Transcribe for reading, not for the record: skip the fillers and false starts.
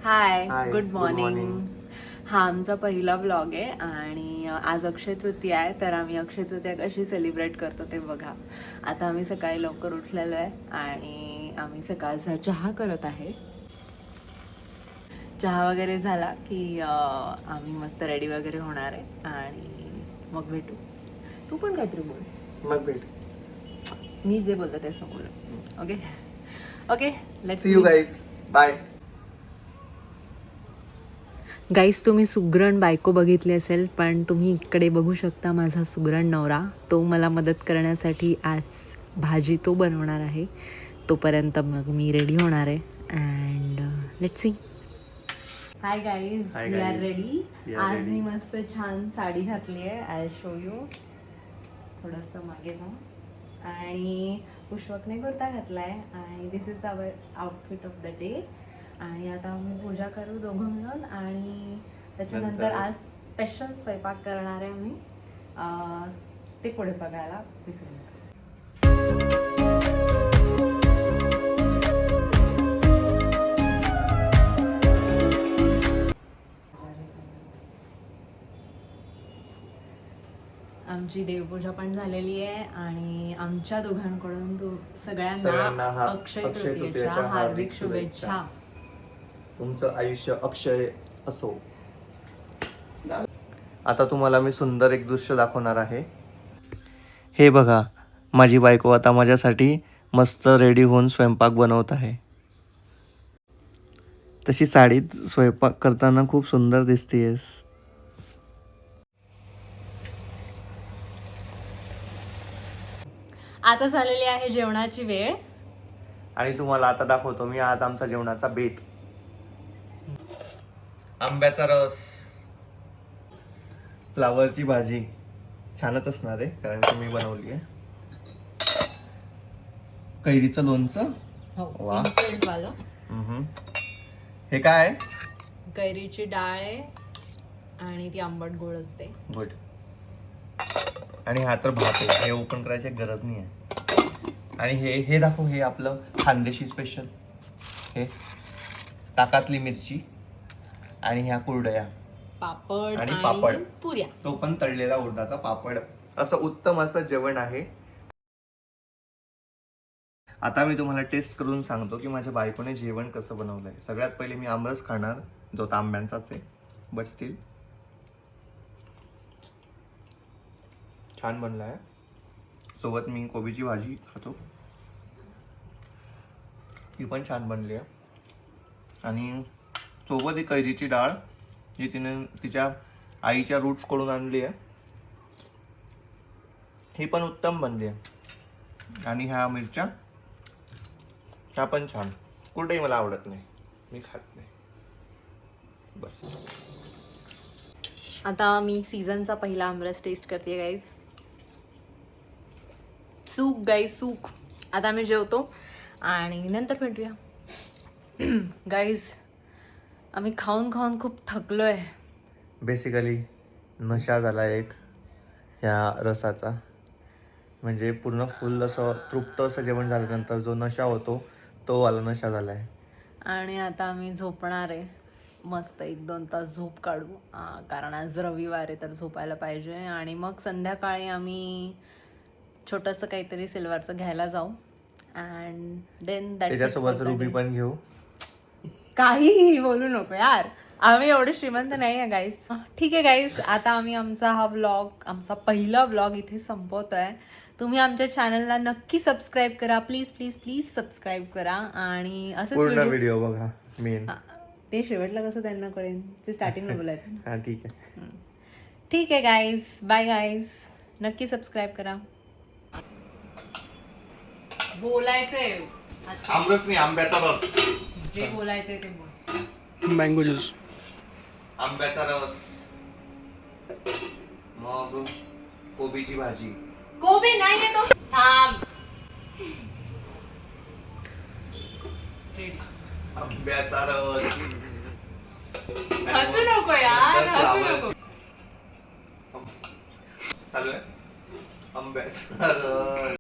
हाय, Hi, good good morning. morning. हा आमचा पहिला व्लॉग आहे आणि आज अक्षय तृतीया आहे, तर आम्ही अक्षय तृतीया कशी सेलिब्रेट करतो ते बघा. आता आम्ही सकाळी लवकर उठलेलो आहे आणि आम्ही सकाळचा चहा करत आहे. चहा वगैरे झाला की आम्ही मस्त रेडी वगैरे होणार आहे आणि मग भेटू. तू पण काहीतरी बोल. मग भेट. मी जे बोलतो तेच नको बोलू. Okay okay, let's See you guys. Bye. गाईस, तुम्ही सुगरण बायको बघितली असेल, पण तुम्ही इकडे बघू शकता माझा सुगरण नवरा. तो मला मदत करण्यासाठी आज भाजी तो बनवणार आहे. तोपर्यंत मग मी रेडी होणार आहे and let's see. Hi guys, Hi we are guys. Ready. We are आज ready. मी मस्त छान साडी घातली आहे. I show you. थोडंसं मागे जाऊ. आणि पुष्पकने कुर्ता घातला आहे आणि this is our outfit of the day. आणि आता आम्ही पूजा करू दोघं मिळून आणि त्याच्यानंतर नंतर आज स्पेशल स्वयंपाक करणार आहे आम्ही. ते पुढे बघायला विसरू नका. आमची देवपूजा पण झालेली आहे आणि आमच्या दोघांकडून सगळ्यांना अक्षय तृतीयेच्या हार्दिक शुभेच्छा. तुमचं आयुष्य अक्षय असो. आता तुम्हाला मी सुंदर एक दृश्य दाखवणार आहे. हे बघा, माझी बायको आता माझ्यासाठी मस्त रेडी होऊन स्वयंपाक बनवत आहे. तशी साडीत स्वयंपाक करताना खूप सुंदर दिसतेयस. आता झालेली आहे जेवणाची वेळ. आणि तुम्हाला आता दाखवतो मी आज आमचा जेवणाचा बेत. आंब्याचा रस, फ्लावरची भाजी, छानच असणार आहे कारण की मी बनवली आहे. कैरीचं लोणचं. वा. इन्स्टंट वालं. हम्म. हे काय आहे? कैरीची डाळ आहे आणि ती आंबट गोड असते. गुड. आणि हा तर भात आहे, हे ओपन करायची गरज नाही आहे. आणि हे दाखव, हे आपलं खानदेशी स्पेशल. हे ताकातली मिरची आणि ह्या कुरडया, पापड आणि पापड, पुऱ्या. तो पण तळलेला उडदाचा पापड. असं उत्तम असं जेवण आहे. आता मी तुम्हाला टेस्ट करून सांगतो की माझ्या बायकोने जेवण कसं बनवलंय. सगळ्यात पहिले मी आमरस खाणार, जो तांब्यांचाच आहे, बट स्टील छान बनला आहे. सोबत मी कोबीची भाजी खातो, ती पण छान बनली आहे. आणि सोबत ही कैरीची डाळ, जी तिने तिच्या आईच्या रूट्सकडून आणली आहे, ही पण उत्तम बनली आहे. आणि ह्या मिरच्या, ह्या पण छान. कुठेही मला आवडत नाही, मी खात नाही. बस. आता मी सीझनचा पहिला आमरस टेस्ट करते गाईज. सूक गाईज, सूक. आता आम्ही जेवतो आणि नंतर भेटूया. गाईज, आम्ही खाऊन खाऊन खूप थकलो आहे. बेसिकली नशा झाला एक ह्या रसाचा. म्हणजे पूर्ण फुल असं तृप्त असं जेवण झाल्यानंतर जो नशा होतो, तो वाला नशा झाला आहे. आणि आता आम्ही झोपणार आहे. मस्त 1-2 तास झोप काढू, कारण आज रविवार आहे तर झोपायला पाहिजे. आणि मग संध्याकाळी आम्ही छोटंसं काहीतरी सिल्वरचं घ्यायला जाऊ अँड देन त्याच्यासोबत रुबी पण घेऊ. काहीही बोलू नको यार, आम्ही एवढे श्रीमंत नाही आहे गाईज. ठीक आहे गाईज, आता आम्ही आमचा हा व्लॉग, आमचा पहिला व्लॉग इथे संपवतोय. तुम्ही आमच्या चॅनलला नक्की सबस्क्राईब करा, प्लीज प्लीज प्लीज सबस्क्राईब करा. आणि असंच पूर्ण व्हिडिओ बघा. मेन ते शेवटला कसं त्यांना कळेल, ते स्टार्टिंगला बोलायचं. हा, ठीक आहे. ठीक आहे गाईज, बाय गाईज. नक्की सबस्क्राईब करा. बोलायचंय आमरस नाही, आंब्याचा रस. जे बोलायचंय ते बोल. Mango juice. आंब्याचा रस, मग कोबीची भाजी. कोबी नाही आहे तो. थांब. आंब्याचा रस. हसू नको यार, हसू नको. चालू आहे आंब्याचा रस.